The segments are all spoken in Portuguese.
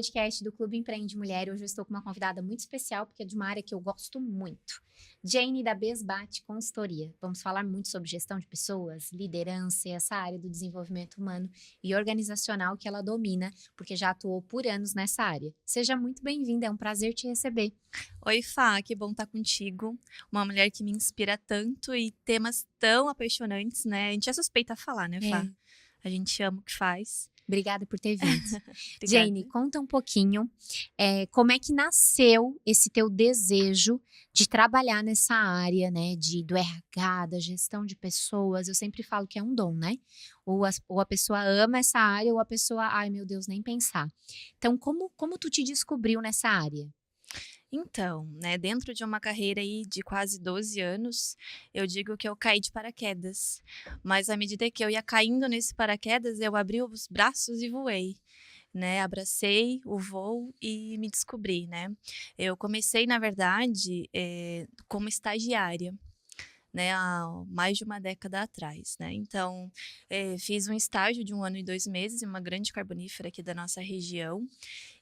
podcast do Clube Empreende Mulher. Hoje eu estou com uma convidada muito especial, porque é de uma área que eu gosto muito. Jane, da Besbate Consultoria. Vamos falar muito sobre gestão de pessoas, liderança e essa área do desenvolvimento humano e organizacional que ela domina, porque já atuou por anos nessa área. Seja muito bem-vinda, é um prazer te receber. Oi, Fá, que bom estar contigo. Uma mulher que me inspira tanto e temas tão apaixonantes, né? A gente é suspeita a falar, né, Fá? É. A gente ama o que faz. Obrigada por ter vindo. Obrigada. Jane, conta um pouquinho como é que nasceu esse teu desejo de trabalhar nessa área, né, do RH, da gestão de pessoas. Eu sempre falo que é um dom, né? Ou a pessoa ama essa área, ou a pessoa, ai meu Deus, nem pensar. Então, como tu te descobriu nessa área? Então, né, dentro de uma carreira aí de quase 12 anos, eu digo que eu caí de paraquedas. Mas à medida que eu ia caindo nesse paraquedas, eu abri os braços e voei. Né, abracei o voo e me descobri, né. Eu comecei, na verdade, como estagiária, né, há mais de uma década atrás, né. Então, fiz um estágio de 1 ano e 2 meses em uma grande carbonífera aqui da nossa região,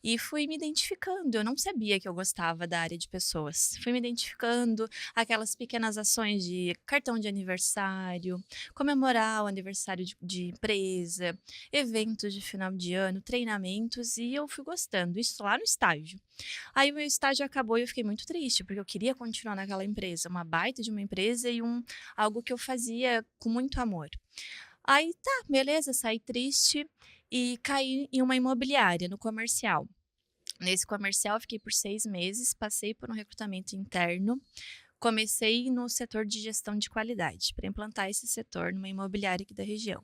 e fui me identificando. Eu não sabia que eu gostava da área de pessoas. Fui me identificando, aquelas pequenas ações de cartão de aniversário, comemorar o aniversário de empresa, eventos de final de ano, treinamentos, e eu fui gostando, isso lá no estágio. Aí o meu estágio acabou e eu fiquei muito triste, porque eu queria continuar naquela empresa, uma baita de uma empresa e algo que eu fazia com muito amor. Aí tá, beleza, saí triste e caí em uma imobiliária, no comercial. Nesse comercial eu fiquei por 6 meses, passei por um recrutamento interno, comecei no setor de gestão de qualidade, para implantar esse setor numa imobiliária aqui da região.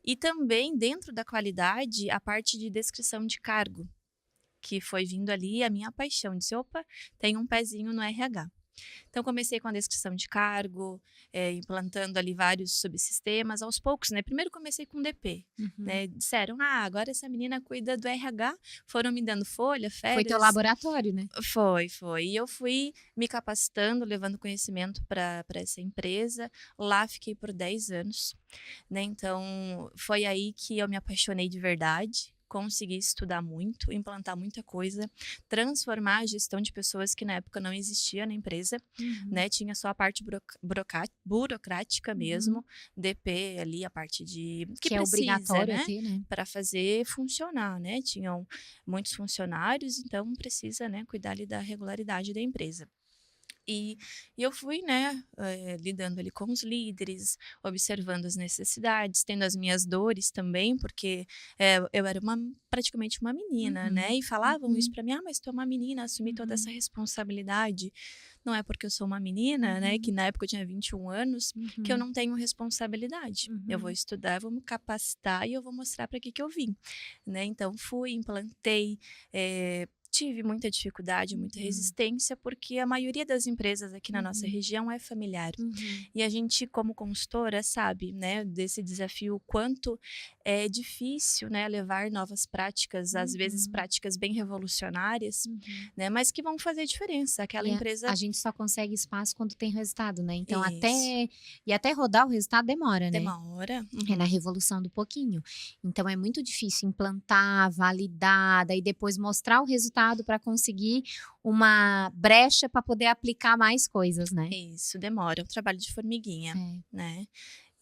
E também dentro da qualidade, a parte de descrição de cargo, que foi vindo ali a minha paixão, disse: "Opa, tem um pezinho no RH". Então comecei com a descrição de cargo, implantando ali vários subsistemas, aos poucos, né, primeiro comecei com DP, Uhum. né, disseram: "Ah, agora essa menina cuida do RH", foram me dando folha, Foi teu férias. laboratório, né? Foi. E eu fui me capacitando, levando conhecimento para essa empresa, lá fiquei por 10 anos, né, então foi aí que eu me apaixonei de verdade, consegui estudar muito, implantar muita coisa, transformar a gestão de pessoas que na época não existia na empresa, Uhum. né, tinha só a parte burocrática Uhum. mesmo, DP ali, a parte de que Que é precisa, obrigatório a né, ter, né? para fazer funcionar, né, tinham muitos funcionários, então precisa, né, cuidar ali da regularidade da empresa. E e eu fui, né, lidando ali com os líderes, observando as necessidades, tendo as minhas dores também, porque, eu era praticamente uma menina, né, Uhum. e falavam isso Uhum. para mim: "Ah, mas tu é uma menina, assumir toda essa Uhum. responsabilidade". Não é porque eu sou uma menina, né, que Uhum. na época eu tinha 21 anos, que eu Uhum. não tenho responsabilidade. Eu vou Uhum. estudar, eu vou me capacitar e eu vou mostrar para que eu vim, né. Então fui, implantei, tive muita dificuldade, muita Uhum. resistência, porque a maioria das empresas aqui na nossa Uhum. região é familiar. Uhum. E a gente, como consultora, sabe, né, desse desafio, o quanto é difícil, né, levar novas práticas, às vezes Uhum. práticas bem revolucionárias, Uhum. né, mas que vão fazer diferença. Aquela A empresa. gente só consegue espaço quando tem resultado, né, então Isso. até rodar o resultado demora, né. Demora. É na Uhum. revolução do pouquinho. Então é muito difícil implantar, validar, daí depois mostrar o resultado para conseguir uma brecha para poder aplicar mais coisas, né. Isso, demora. É um trabalho de formiguinha, É. né.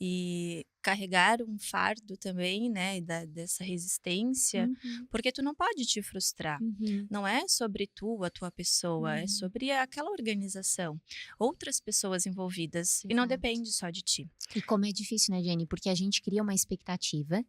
E carregar um fardo também, né, dessa resistência, Uhum. porque tu não pode te frustrar. Uhum. Não é sobre tu, a tua pessoa, é Uhum. sobre aquela organização, outras pessoas envolvidas, e não Exato. depende só de ti. E como é difícil, né, Jenny? Porque a gente cria uma expectativa,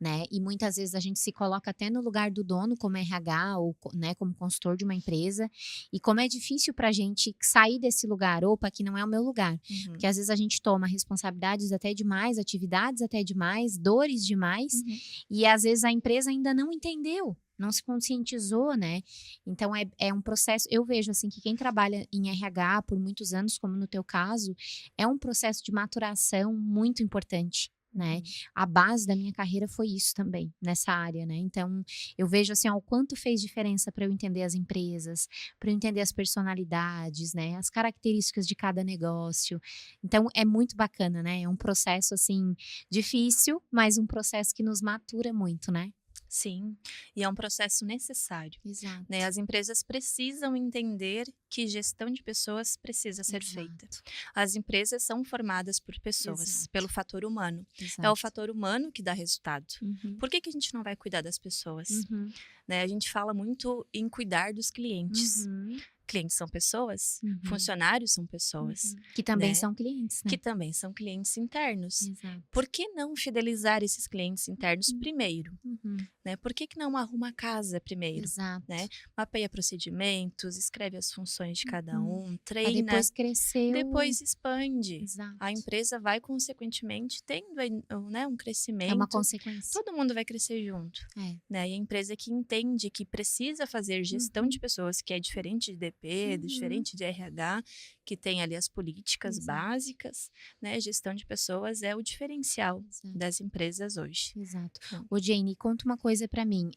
né? E muitas vezes a gente se coloca até no lugar do dono, como RH ou, né, como consultor de uma empresa. E como é difícil pra gente sair desse lugar, opa, aqui não é o meu lugar. Porque Uhum, às vezes a gente toma responsabilidades até demais, atividades até demais, dores demais, uhum. e às vezes a empresa ainda não entendeu. Não se conscientizou, né? Então é um processo. Eu vejo assim que quem trabalha em RH por muitos anos, como no teu caso, é um processo de maturação muito importante, né. Uhum. A base da minha carreira foi isso também, nessa área, né. Então, eu vejo, assim, ó, o quanto fez diferença para eu entender as empresas, para eu entender as personalidades, né, as características de cada negócio. Então é muito bacana, né, é um processo, assim, difícil, mas um processo que nos matura muito, né. Sim, e é um processo necessário, Exato. né? As empresas precisam entender que gestão de pessoas precisa ser feita. Exato. As empresas são formadas por pessoas, Exato. pelo fator humano. É o Exato. fator humano que dá resultado. Uhum. Por que que a gente não vai cuidar das pessoas? Uhum. Né? A gente fala muito em cuidar dos clientes. Uhum. Clientes são pessoas, Uhum. funcionários são pessoas, Uhum. Que também né? são clientes, Que né? também são clientes internos. Exato. Por que não fidelizar esses clientes internos primeiro? Uhum. Né? Por que que não arruma a casa primeiro? Exato. Né? Mapeia procedimentos, escreve as funções de cada Uhum. um, Pra treina, depois crescer depois expande. Exato. A empresa vai, consequentemente, tendo aí, né, um É uma crescimento, consequência. todo mundo vai crescer junto. É. Né? E a empresa que entende que precisa fazer gestão Uhum. de pessoas, que é diferente de DP, Uhum. diferente de RH, que tem ali as políticas Exato. básicas, né? Gestão de pessoas é o diferencial Exato. das empresas hoje. Exato. Então, Ô, Jane, conta uma coisa pra mim.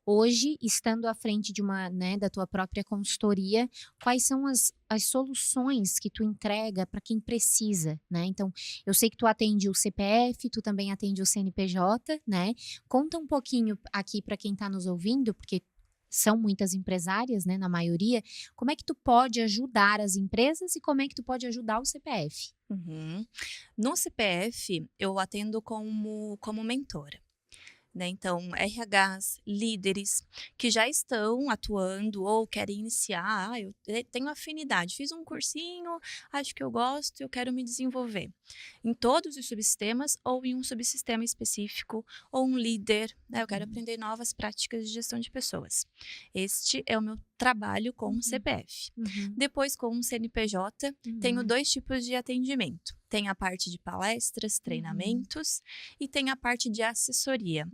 Hoje, estando à frente de né, da tua própria consultoria, quais são as soluções que tu entrega para quem precisa, né? Então, eu sei que tu atende o CPF, tu também atende o CNPJ, né? Conta um pouquinho aqui para quem está nos ouvindo, porque são muitas empresárias, né, na maioria, como é que tu pode ajudar as empresas e como é que tu pode ajudar o CPF? uhum. No CPF, eu atendo como mentora. Né? Então, RHs, líderes que já estão atuando ou querem iniciar, eu tenho afinidade, fiz um cursinho, acho que eu gosto, eu quero me desenvolver em todos os subsistemas ou em um subsistema específico ou um líder, né? Eu quero aprender novas práticas de gestão de pessoas. Este é o meu trabalho com o CPF. Uhum. Depois, com o CNPJ, tenho 2 tipos de atendimento. Tem a parte de palestras, treinamentos e tem a parte de assessoria,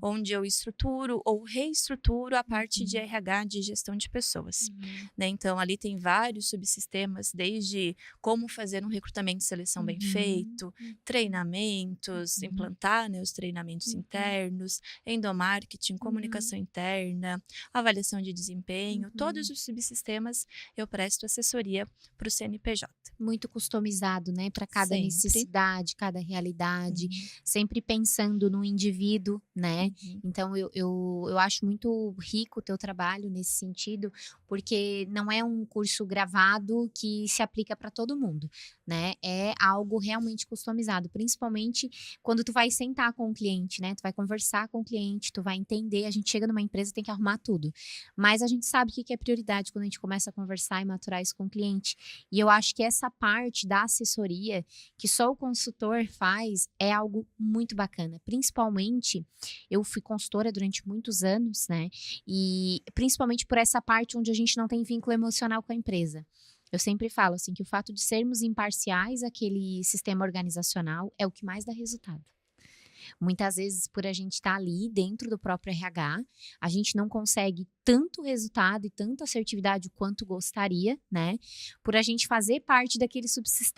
onde eu estruturo ou reestruturo a parte de RH, de gestão de pessoas. Né? Então, ali tem vários subsistemas, desde como fazer um recrutamento e seleção bem feito, treinamentos, implantar, né, os treinamentos internos, endomarketing, comunicação interna, avaliação de desempenho, todos os subsistemas eu presto assessoria para o CNPJ. Muito customizado, né, para cada Sempre. necessidade, cada realidade, sempre pensando no indivíduo, né? Então, eu acho muito rico o teu trabalho nesse sentido, porque não é um curso gravado que se aplica para todo mundo, né? É algo realmente customizado, principalmente quando tu vai sentar com o cliente, né? Tu vai conversar com o cliente, tu vai entender. A gente chega numa empresa e tem que arrumar tudo, mas a gente sabe o que é prioridade quando a gente começa a conversar e maturar isso com o cliente. E eu acho que essa parte da assessoria que só o consultor faz é algo muito bacana. Principalmente, eu fui consultora durante muitos anos, né? E principalmente por essa parte onde a gente não tem vínculo emocional com a empresa. Eu sempre falo assim que o fato de sermos imparciais àquele sistema organizacional é o que mais dá resultado. Muitas vezes, por a gente estar ali dentro do próprio RH, a gente não consegue tanto resultado e tanta assertividade quanto gostaria, né? Por a gente fazer parte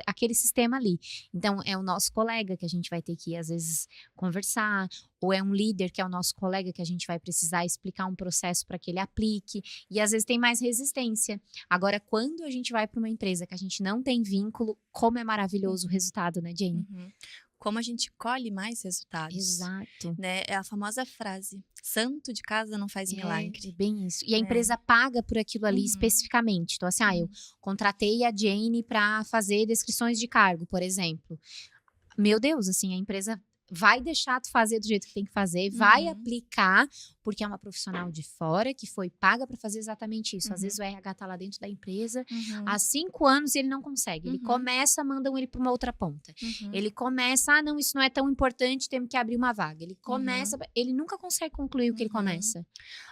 aquele sistema ali. Então, é o nosso colega que a gente vai ter que, às vezes, conversar, ou é um líder que é o nosso colega que a gente vai precisar explicar um processo para que ele aplique, e às vezes tem mais resistência. Agora, quando a gente vai para uma empresa que a gente não tem vínculo, como é maravilhoso o resultado, né, Jane? Como a gente colhe mais resultados. Exato. Né? É a famosa frase, santo de casa não faz milagre. É bem isso. E a empresa paga por aquilo ali especificamente. Então, assim, eu contratei a Jane para fazer descrições de cargo, por exemplo. Meu Deus, assim, a empresa vai deixar tu fazer do jeito que tem que fazer, vai aplicar, porque é uma profissional de fora que foi paga para fazer exatamente isso. Às vezes o RH tá lá dentro da empresa há 5 anos e ele não consegue. Ele começa, mandam ele para uma outra ponta. Ele começa, não, isso não é tão importante, temos que abrir uma vaga. Ele começa, ele nunca consegue concluir o que ele começa.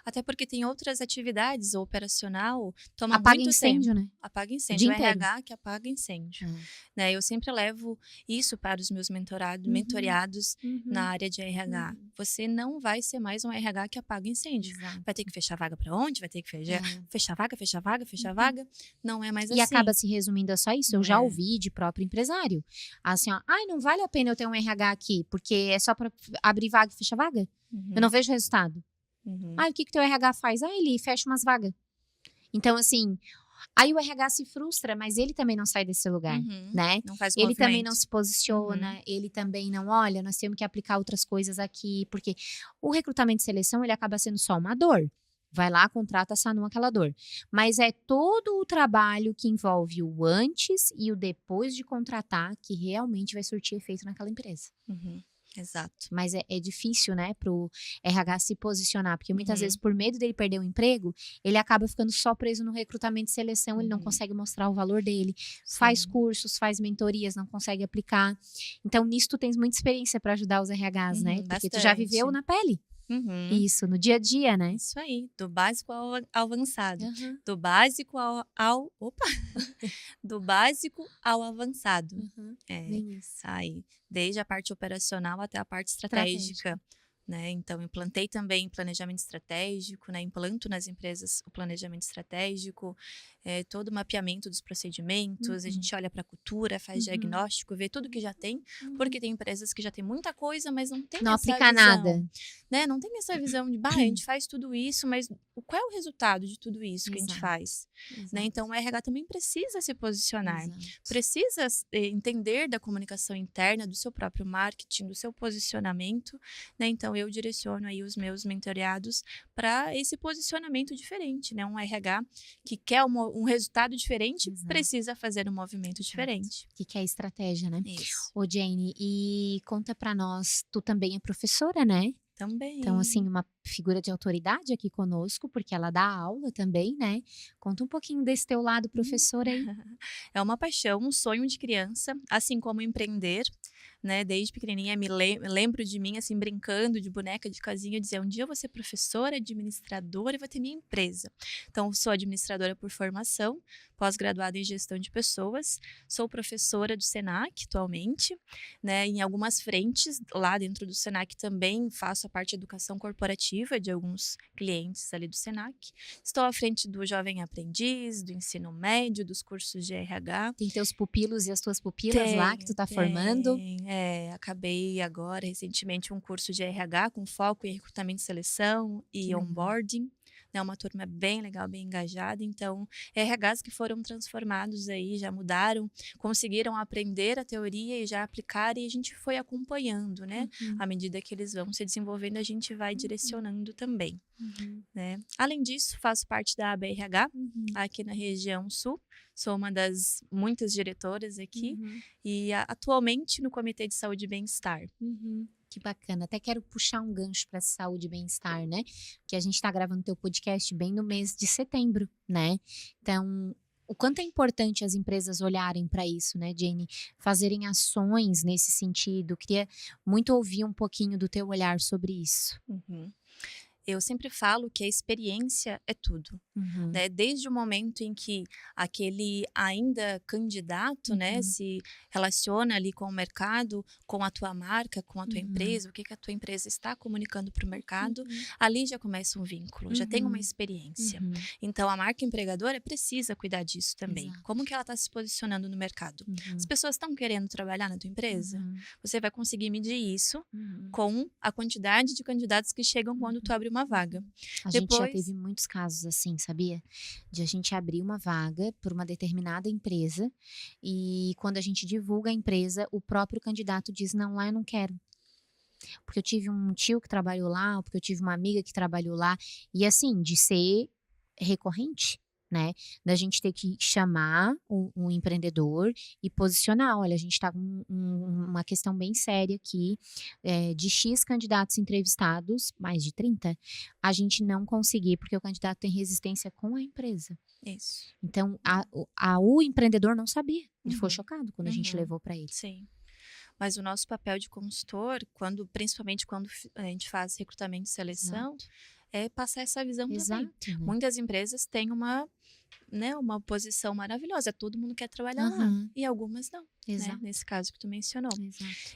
Até porque tem outras atividades, o operacional toma Apaga muito incêndio, tempo. né? Apaga incêndio. Dia O inteiro. RH que apaga incêndio. Né? Eu sempre levo isso para os meus mentoreados na área de RH. Você não vai ser mais um RH que apaga incêndio. Vai ter que fechar vaga para onde? Vai ter que fechar vaga. Não é mais assim. E acaba se resumindo a só isso. Eu já ouvi de próprio empresário. Assim, ó, não vale a pena eu ter um RH aqui, porque é só para abrir vaga e fechar vaga? Eu não vejo resultado. O que teu RH faz? Ele fecha umas vagas. Então, assim, Aí o RH se frustra, mas ele também não sai desse lugar, né? Não faz Ele também movimento. não se posiciona, ele também não, olha, nós temos que aplicar outras coisas aqui, porque o recrutamento e seleção, ele acaba sendo só uma dor. Vai lá, contrata, sanua aquela dor. Mas é todo o trabalho que envolve o antes e o depois de contratar que realmente vai surtir efeito naquela empresa. Exato. Mas é difícil, né, pro RH se posicionar, porque muitas Uhum. vezes, por medo dele perder o emprego, ele acaba ficando só preso no recrutamento e seleção, ele não consegue mostrar o valor dele, faz Sim. cursos, faz mentorias, não consegue aplicar. Então, nisso tu tens muita experiência para ajudar os RHs, né? Porque tu já viveu Bastante. na pele isso, no dia a dia, né? Isso aí, do básico ao avançado. Aham, Do básico opa! Do básico ao avançado. aham, É, bem isso. aí, desde a parte operacional até a parte estratégica, né? Então, implantei também planejamento estratégico, né? Implanto nas empresas o planejamento estratégico, todo o mapeamento dos procedimentos, a gente olha para a cultura, faz diagnóstico, vê tudo que já tem, porque tem empresas que já tem muita coisa, mas não tem Não essa aplica visão, nada. né? Não tem essa visão de, a gente faz tudo isso, mas qual é o resultado de tudo isso que a gente Exato, faz? Né? exato, Então, o RH também precisa se posicionar, exato. precisa entender da comunicação interna, do seu próprio marketing, do seu posicionamento, né? Então, eu direciono aí os meus mentoreados para esse posicionamento diferente, né? Um RH que quer um resultado diferente Exato. precisa fazer um movimento diferente. Que é estratégia, né? Isso. Ô, Jane, e conta pra nós, tu também é professora, né? Também. Então, assim, uma figura de autoridade aqui conosco, porque ela dá aula também, né? Conta um pouquinho desse teu lado, professora aí. É uma paixão, um sonho de criança, assim como empreender, né? Desde pequenininha lembro de mim assim brincando de boneca de casinha, dizer um dia eu vou ser professora, administradora e vou ter minha empresa. Então sou administradora por formação, pós-graduada em gestão de pessoas, sou professora do Senac atualmente, né? Em algumas frentes lá dentro do Senac também faço a parte de educação corporativa de alguns clientes ali do Senac. Estou à frente do Jovem Aprendiz, do ensino médio, dos cursos de RH. Tem teus pupilos e as tuas pupilas lá que tu tá formando. Acabei agora recentemente um curso de RH com foco em recrutamento e seleção e onboarding, né, uma turma bem legal, bem engajada. Então, RHs que foram transformados aí, já mudaram, conseguiram aprender a teoria e já aplicar, e a gente foi acompanhando, né? À medida que eles vão se desenvolvendo, a gente vai direcionando também, né? Além disso, faço parte da ABRH, aqui na região sul. Sou uma das muitas diretoras aqui e atualmente no Comitê de Saúde e Bem-Estar. Que bacana. Até quero puxar um gancho para saúde e bem-estar, né? Que a gente está gravando teu podcast bem no mês de setembro, né? Então, o quanto é importante as empresas olharem para isso, né, Jane? Fazerem ações nesse sentido. Queria muito ouvir um pouquinho do teu olhar sobre isso. Eu sempre falo que a experiência é tudo, né? Desde o momento em que aquele ainda candidato, né, se relaciona ali com o mercado, com a tua marca, com a tua empresa, o que a tua empresa está comunicando para o mercado, ali já começa um vínculo, já tem uma experiência. Então, a marca empregadora precisa cuidar disso também. Exato. Como que ela está se posicionando no mercado? As pessoas estão querendo trabalhar na tua empresa? Você vai conseguir medir isso com a quantidade de candidatos que chegam quando tu abre uma vaga. A gente já teve muitos casos assim, sabia? De a gente abrir uma vaga por uma determinada empresa e quando a gente divulga a empresa, o próprio candidato diz: não, lá eu não quero. Porque eu tive um tio que trabalhou lá, ou porque eu tive uma amiga que trabalhou lá. E assim, de ser recorrente, né? Da gente ter que chamar um empreendedor e posicionar. Olha, a gente tá com uma questão bem séria aqui, de X candidatos entrevistados, mais de 30, a gente não conseguir, porque o candidato tem resistência com a empresa. Isso. Então, o empreendedor não sabia. Ele ficou chocado quando a gente levou para ele. Sim. Mas o nosso papel de consultor, principalmente quando a gente faz recrutamento e seleção, é passar essa visão também. Né? Muitas empresas têm uma posição maravilhosa, todo mundo quer trabalhar lá, e algumas não, né? Nesse caso que tu mencionou.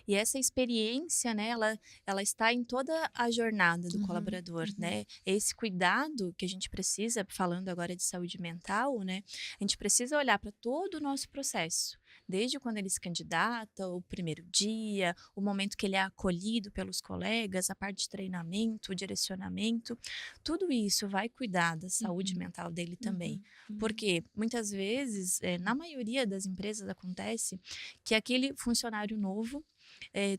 E essa experiência, né, ela está em toda a jornada do colaborador, né? Esse cuidado que a gente precisa, falando agora de saúde mental, né? A gente precisa olhar para todo o nosso processo. Desde quando ele se candidata, o primeiro dia, o momento que ele é acolhido pelos colegas, a parte de treinamento, o direcionamento, tudo isso vai cuidar da saúde Uhum. mental dele também. Uhum. Uhum. Porque muitas vezes, na maioria das empresas acontece que aquele funcionário novo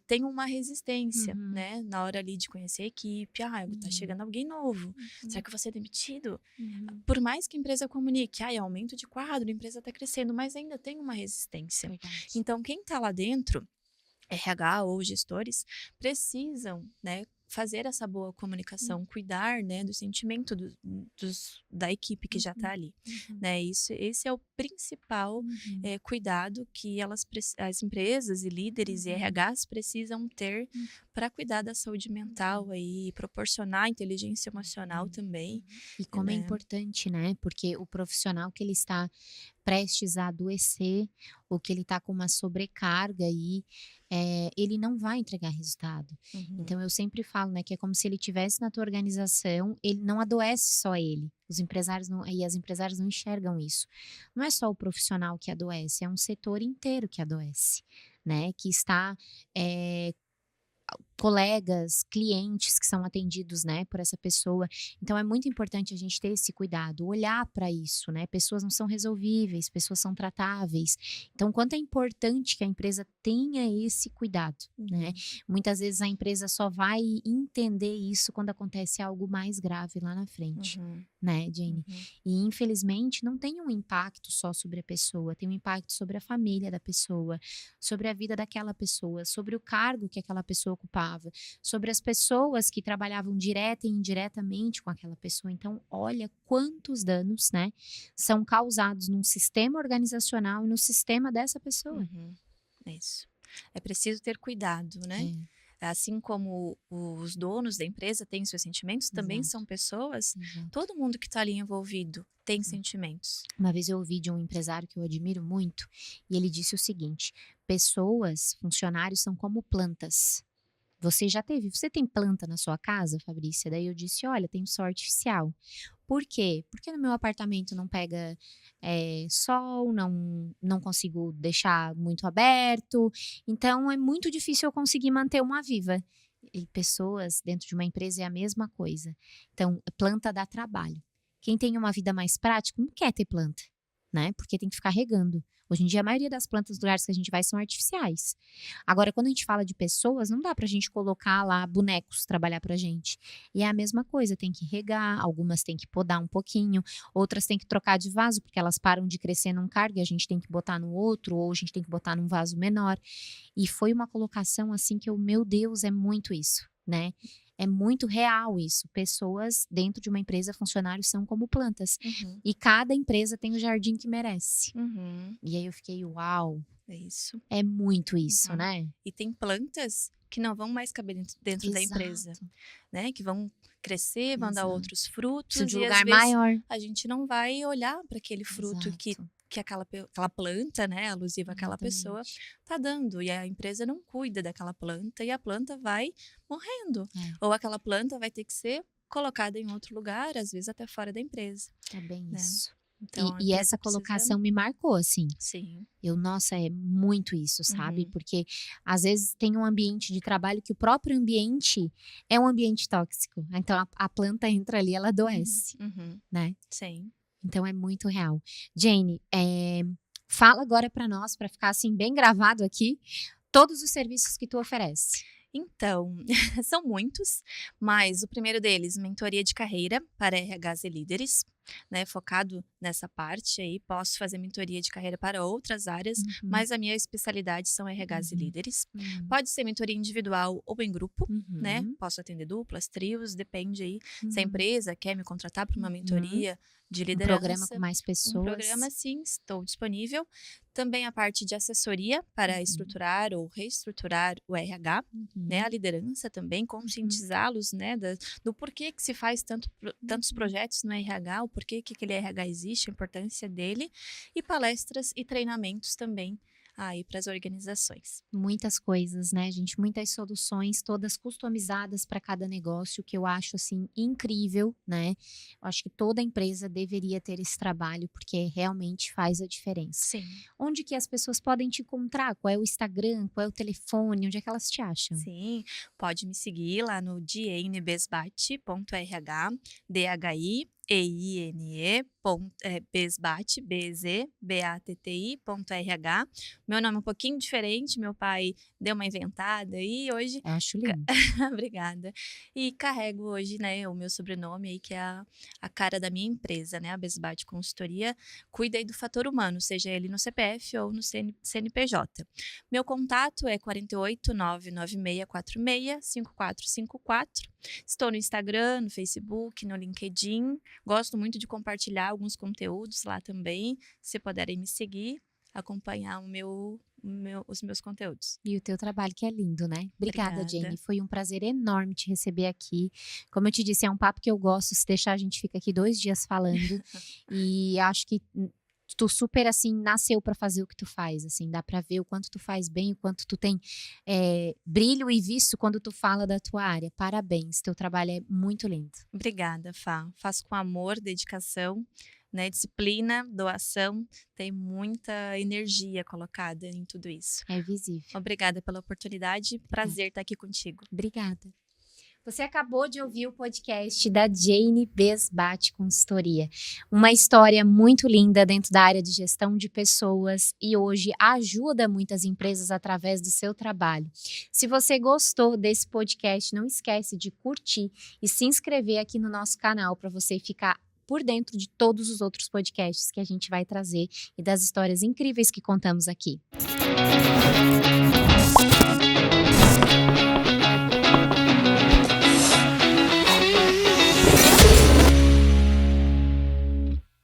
tem uma resistência, Uhum. né? Na hora ali de conhecer a equipe, tá Uhum. chegando alguém novo, será Uhum. que eu vou ser demitido? Uhum. Por mais que a empresa comunique, é aumento de quadro, a empresa está crescendo, mas ainda tem uma resistência. Verdade. Então, quem está lá dentro, RH ou gestores, precisam, né, fazer essa boa Uhum. comunicação, cuidar, né, do sentimento da equipe que já está Uhum. ali, Uhum. né? Esse é o principal Uhum. cuidado que as empresas e líderes e Uhum. RHs precisam ter Uhum. para cuidar da saúde mental Uhum. aí, proporcionar inteligência emocional Uhum. também, Uhum. E como é né? importante, né? Porque o profissional que ele está prestes a adoecer ou que ele está com uma sobrecarga aí, ele não vai entregar resultado. Uhum, Então eu sempre falo, né, que é como se ele tivesse na tua organização, ele não adoece só ele. Os empresários não, e as empresárias não enxergam isso. Não é só o profissional que adoece, é um setor inteiro que adoece, né? Que está eh, colegas, clientes que são atendidos, né, por essa pessoa. Então é muito importante a gente ter esse cuidado, olhar para isso, né? Pessoas não são resolvíveis, pessoas são tratáveis. Então, quanto é importante que a empresa tenha esse cuidado, né? uhum, Muitas vezes a empresa só vai entender isso quando acontece algo mais grave lá na frente. uhum, Né, Jenny? uhum, E infelizmente não tem um impacto só sobre a pessoa, tem um impacto sobre a família da pessoa, sobre a vida daquela pessoa, sobre o cargo que aquela pessoa ocupava, sobre as pessoas que trabalhavam direta e indiretamente com aquela pessoa. Então, olha quantos danos, né, são causados num sistema organizacional e no sistema dessa pessoa. uhum. É isso. É preciso ter cuidado, né? É, Assim como os donos da empresa têm seus sentimentos, também exato, são pessoas. exato. Todo mundo que está ali envolvido tem sentimentos. Uma vez eu ouvi de um empresário que eu admiro muito, e ele disse o seguinte: pessoas, funcionários são como plantas. Você tem planta na sua casa, Fabrícia? Daí eu disse: olha, tenho sol artificial. Por quê? Porque no meu apartamento não pega sol, não consigo deixar muito aberto, então é muito difícil eu conseguir manter uma viva. E pessoas dentro de uma empresa é a mesma coisa. Então, planta dá trabalho. Quem tem uma vida mais prática não quer ter planta, né? Porque tem que ficar regando. Hoje em dia, a maioria das plantas dos lugares que a gente vai são artificiais. Agora, quando a gente fala de pessoas, não dá pra gente colocar lá bonecos trabalhar pra gente. E é a mesma coisa, tem que regar, algumas tem que podar um pouquinho, outras tem que trocar de vaso, porque elas param de crescer num cargo e a gente tem que botar no outro, ou a gente tem que botar num vaso menor. E foi uma colocação assim que eu, meu Deus, é muito isso, né? É muito real isso. Pessoas dentro de uma empresa, funcionários são como plantas. Uhum, E cada empresa tem o jardim que merece. uhum. E aí eu fiquei, uau, É isso. é muito isso, Uhum. né? E tem plantas que não vão mais caber dentro da empresa, Exato, né? Que vão crescer, vão dar exato. outros Preciso frutos de e às lugar vezes maior. a gente não vai olhar para aquele fruto Exato, que aquela planta, né, alusiva àquela pessoa, exatamente. tá dando. E a empresa não cuida daquela planta e a planta vai morrendo. É, Ou aquela planta vai ter que ser colocada em outro lugar, às vezes até fora da empresa, é bem né? isso. Então a E empresa essa precisa. colocação me marcou, assim. Sim. Eu, nossa, é muito isso, sabe? Uhum. Porque às vezes tem um ambiente de trabalho que o próprio ambiente é um ambiente tóxico. Então a planta entra ali, ela Uhum. adoece, Uhum. né? Sim. Então é muito real. Jane, fala agora pra nós, pra ficar assim bem gravado aqui, todos os serviços que tu oferece. Então, são muitos, mas o primeiro deles, mentoria de carreira para RHs e líderes, né, focado nessa parte aí. Posso fazer mentoria de carreira para outras áreas, Uhum, mas a minha especialidade são RHs e uhum, líderes. uhum, Pode ser mentoria individual ou em grupo, né? uhum, Posso atender duplas, trios, depende aí. Se a uhum, empresa quer me contratar para uma uhum. mentoria de Um programa com liderança, mais um programa pessoas. sim, estou disponível. Também a parte de assessoria para Uhum, estruturar ou reestruturar o RH, né, a uhum, liderança também, uhum, conscientizá-los, né, do porquê que se faz tantos uhum. projetos no RH, o porquê que aquele RH existe, a importância dele, e palestras e treinamentos também aí para as organizações. Muitas coisas, né, gente? Muitas soluções, todas customizadas para cada negócio, que eu acho assim incrível, né? Eu acho que toda empresa deveria ter esse trabalho, porque realmente faz a diferença. Sim. Onde que as pessoas podem te encontrar? Qual é o Instagram? Qual é o telefone? Onde é que elas te acham? Sim, pode me seguir lá no dienebesbate.rh, DHIEINE, besbate, BZBATTI.rh. Meu nome é um pouquinho diferente, meu pai deu uma inventada e hoje. Eu acho lindo. Obrigada. E carrego hoje, né, o meu sobrenome aí, que é a cara da minha empresa, né, a Besbate Consultoria, cuida aí do fator humano, seja ele no CPF ou no CNPJ. Meu contato é 48996465454. Estou no Instagram, no Facebook, no LinkedIn. Gosto muito de compartilhar alguns conteúdos lá também. Se puderem me seguir, acompanhar os meus conteúdos. E o teu trabalho que é lindo, né? Obrigada, Obrigada. Jane. Foi um prazer enorme te receber aqui. Como eu te disse, é um papo que eu gosto. Se deixar, a gente fica aqui 2 dias falando. E acho que tu super, assim, nasceu para fazer o que tu faz, assim. Dá para ver o quanto tu faz bem, o quanto tu tem brilho e visto quando tu fala da tua área. Parabéns, teu trabalho é muito lindo. Obrigada, Fá. Faço com amor, dedicação, né, disciplina, doação. Tem muita energia colocada em tudo isso. É visível. Obrigada pela oportunidade. Prazer estar aqui contigo. Obrigada. Você acabou de ouvir o podcast da Jane Besbate Consultoria. Uma história muito linda dentro da área de gestão de pessoas e hoje ajuda muitas empresas através do seu trabalho. Se você gostou desse podcast, não esquece de curtir e se inscrever aqui no nosso canal para você ficar por dentro de todos os outros podcasts que a gente vai trazer e das histórias incríveis que contamos aqui.